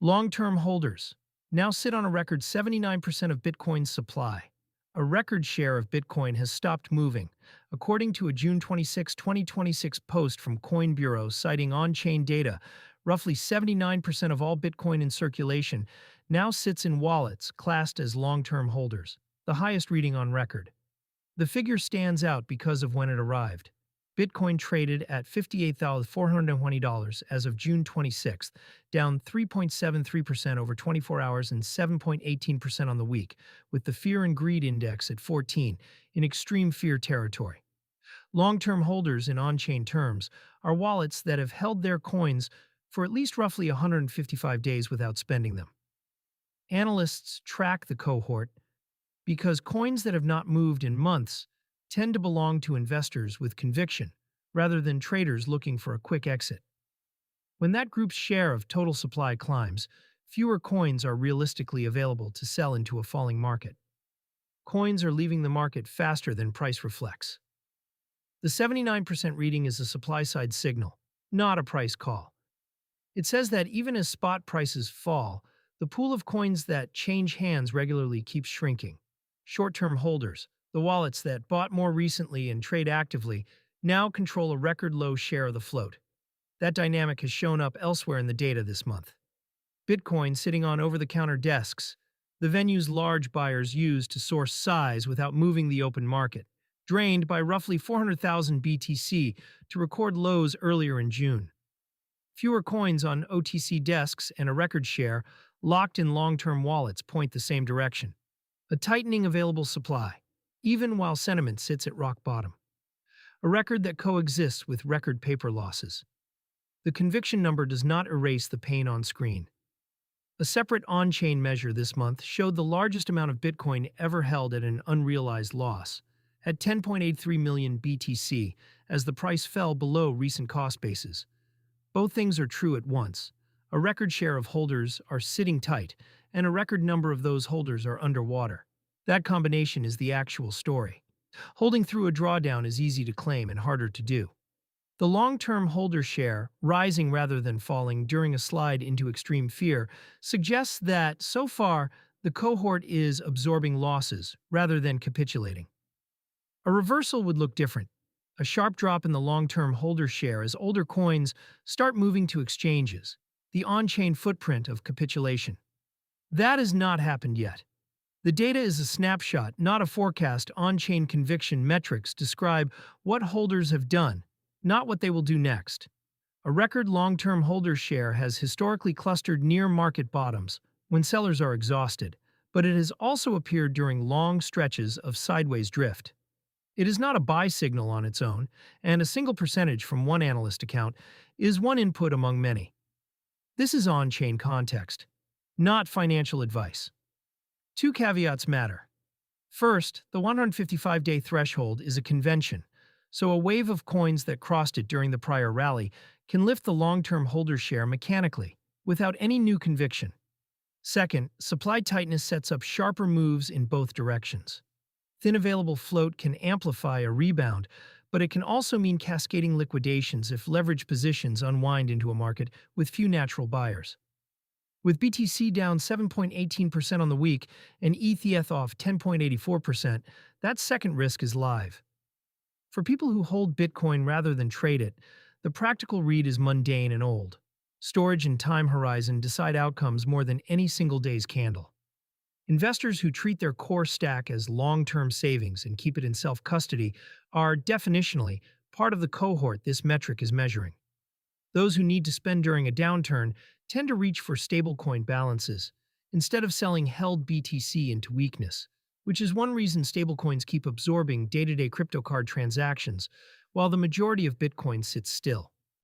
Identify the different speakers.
Speaker 1: Long-term holders now sit on a record 79% of Bitcoin's supply. A record share of Bitcoin has stopped moving, according to a June 26, 2026 post from Coin Bureau citing on-chain data. Roughly 79% of all Bitcoin in circulation now sits in wallets classed as long-term holders, the highest reading on record. The figure stands out because of when it arrived. Bitcoin traded at $58,420 as of June 26th, down 3.73% over 24 hours and 7.18% on the week, with the Fear and Greed Index at 14, in extreme fear territory. Long-term holders in on-chain terms are wallets that have held their coins for at least roughly 155 days without spending them. Analysts track the cohort because coins that have not moved in months tend to belong to investors with conviction, rather than traders looking for a quick exit. When that group's share of total supply climbs, fewer coins are realistically available to sell into a falling market. Coins are leaving the market faster than price reflects. The 79% reading is a supply-side signal, not a price call. It says that even as spot prices fall, the pool of coins that change hands regularly keeps shrinking. Short-term holders, the wallets that bought more recently and trade actively, now control a record low share of the float. That dynamic has shown up elsewhere in the data this month. Bitcoin sitting on over-the-counter desks, the venues large buyers use to source size without moving the open market, drained by roughly 400,000 BTC to record lows earlier in June. Fewer coins on OTC desks and a record share locked in long-term wallets point the same direction. A tightening available supply, even while sentiment sits at rock bottom. A record that coexists with record paper losses. The conviction number does not erase the pain on screen. A separate on-chain measure this month showed the largest amount of Bitcoin ever held at an unrealized loss, at 10.83 million BTC, as the price fell below recent cost bases. Both things are true at once. A record share of holders are sitting tight, and a record number of those holders are underwater. That combination is the actual story. Holding through a drawdown is easy to claim and harder to do. The long-term holder share, rising rather than falling during a slide into extreme fear, suggests that, so far, the cohort is absorbing losses rather than capitulating. A reversal would look different. A sharp drop in the long-term holder share as older coins start moving to exchanges, the on-chain footprint of capitulation. That has not happened yet. The data is a snapshot, not a forecast. On-chain conviction metrics describe what holders have done, not what they will do next. A record long-term holder share has historically clustered near market bottoms when sellers are exhausted, but it has also appeared during long stretches of sideways drift. It is not a buy signal on its own, and a single percentage from one analyst account is one input among many. This is on-chain context, not financial advice. Two caveats matter. First, the 155-day threshold is a convention, so a wave of coins that crossed it during the prior rally can lift the long-term holder share mechanically, without any new conviction. Second, supply tightness sets up sharper moves in both directions. Thin available float can amplify a rebound, but it can also mean cascading liquidations if leverage positions unwind into a market with few natural buyers. With BTC down 7.18% on the week and ETH off 10.84%, that second risk is live. For people who hold Bitcoin rather than trade it, the practical read is mundane and old. Storage and time horizon decide outcomes more than any single day's candle. Investors who treat their core stack as long-term savings and keep it in self-custody are, definitionally, part of the cohort this metric is measuring. Those who need to spend during a downturn tend to reach for stablecoin balances, instead of selling held BTC into weakness, which is one reason stablecoins keep absorbing day-to-day crypto card transactions, while the majority of Bitcoin sits still.